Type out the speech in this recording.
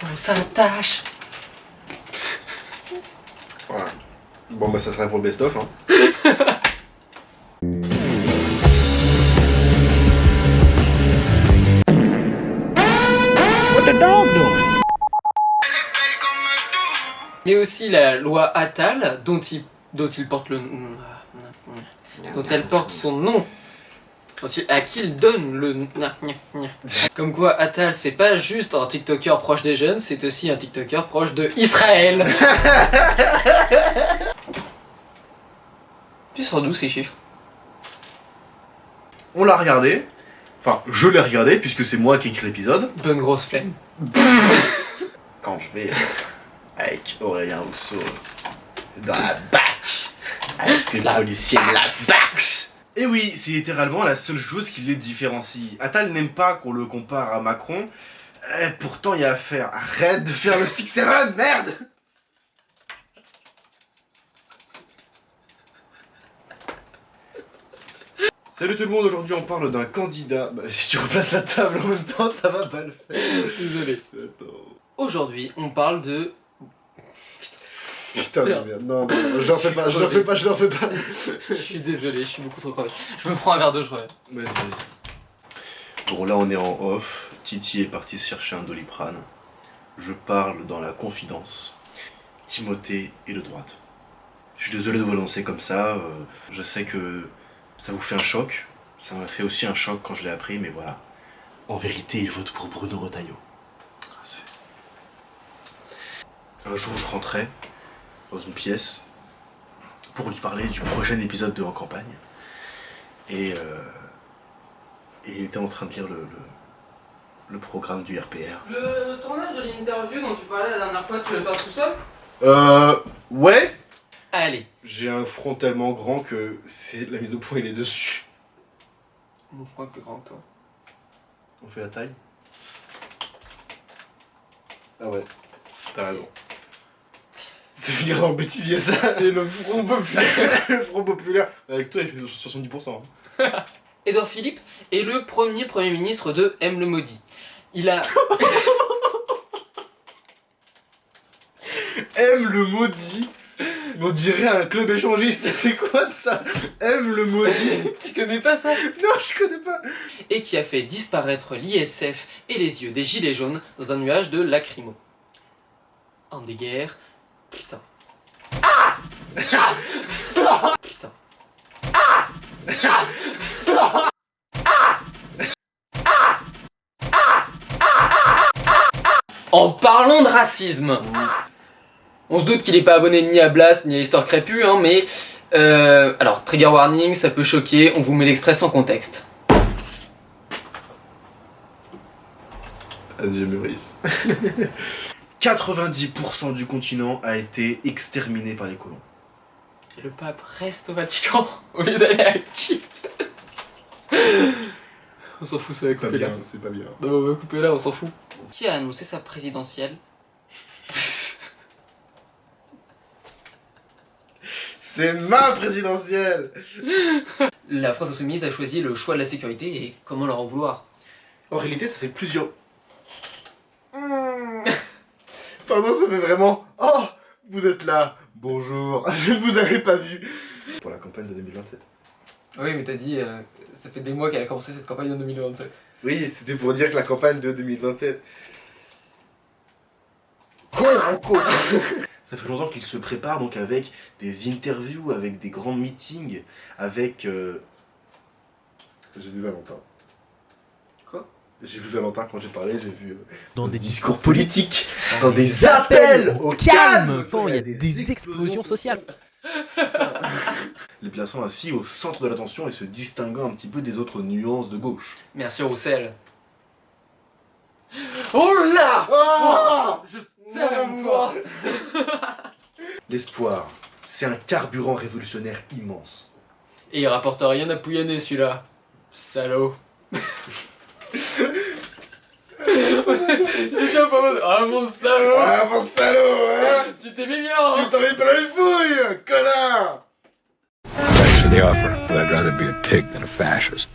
On s'attache. Voilà. Bon bah ça sera pour le best-of hein. What the dog doing? Mais aussi la loi Attal, dont il porte le... dont elle porte son nom. À qui il donne le... Comme quoi Attal, c'est pas juste un TikToker proche des jeunes, c'est aussi un TikToker proche de Israël. Tu sors d'où ces chiffres? On l'a regardé. Enfin, je l'ai regardé puisque c'est moi qui ai écrit l'épisode. Bonne grosse flemme. Quand je vais avec Aurélien Rousseau dans la bac avec le policier de la bac. Et oui, c'est littéralement la seule chose qui les différencie. Attal n'aime pas qu'on le compare à Macron. Pourtant, il y a à faire. Arrête de faire le 6-7, merde! Salut tout le monde, aujourd'hui on parle d'un candidat. Bah, si tu replaces la table en même temps, ça va pas le faire. Désolé. Attends. Aujourd'hui, on parle de... Putain de merde, non, je leur fais pas, je leur fais pas, je leur fais pas. Je suis désolé, je suis beaucoup trop crevé. Je me prends un verre d'eau, je reviens. Vas-y. Bon là on est en off, Titi est parti se chercher un Doliprane. Je parle dans la confidence. Timothée est de droite. Je suis désolé de vous lancer comme ça, je sais que ça vous fait un choc. Ça m'a fait aussi un choc quand je l'ai appris, mais voilà. En vérité, il vote pour Bruno Retailleau. Un jour je rentrais dans une pièce pour lui parler du prochain épisode de En Campagne. Et il était en train de lire le programme du RPR. Le tournage de l'interview dont tu parlais la dernière fois, tu veux le faire tout seul? Ouais. Allez. J'ai un front tellement grand que la mise au point il est dessus. Mon front est plus grand que toi. On fait la taille? Ah ouais, t'as raison. Ça finira en bêtisier ça. C'est le front populaire. Le front populaire. Avec toi il fait 70%. Hein. Édouard Philippe est le premier ministre de M. le Maudit. Il a... M le maudit. On dirait un club échangiste, c'est quoi ça? M le maudit. Tu connais pas ça? Non, je connais pas. Et qui a fait disparaître l'ISF et les yeux des gilets jaunes dans un nuage de lacrymo. En des guerres... Putain. Ah! Putain. En parlant de racisme, on se doute qu'il est pas abonné ni à Blast ni à Histoire Crépue, hein, mais... alors, trigger warning, ça peut choquer, on vous met l'extrait sans contexte. Adieu Maurice. 90% du continent a été exterminé par les colons. Et le pape reste au Vatican au lieu d'aller à Chypre. On s'en fout, ça va couper là. C'est pas bien. Non, on va couper là, on s'en fout. Qui a annoncé sa présidentielle? C'est ma présidentielle. La France Insoumise a choisi le choix de la sécurité et comment leur en vouloir? En réalité, ça fait plusieurs... Pardon, ça fait vraiment... Oh, vous êtes là. Bonjour. Je ne vous avais pas vu. Pour la campagne de 2027. Oui, mais t'as dit, ça fait des mois qu'elle a commencé cette campagne en 2027. Oui, c'était pour dire que la campagne de 2027... Ça fait longtemps qu'il se prépare donc avec des interviews, avec des grands meetings, avec... J'ai vu Valentin. Quoi? J'ai vu Valentin quand j'ai parlé, j'ai vu... Dans des discours politiques, dans des appels au calme quand il y a des explosions sociales. Les plaçant assis au centre de l'attention et se distinguant un petit peu des autres nuances de gauche. Merci Roussel. Oh là! Oh, Je t'aime toi! L'espoir, c'est un carburant révolutionnaire immense. Et il rapporte rien à Pouyanné celui-là. Salaud. J'étais pas mode. Ah mon salaud! Ah mon salaud, hein? Tu t'es mis bien! Hein? Tu t'en es plein les fouilles, connard! Thanks for the offer, but I'd rather be a pig than a fascist.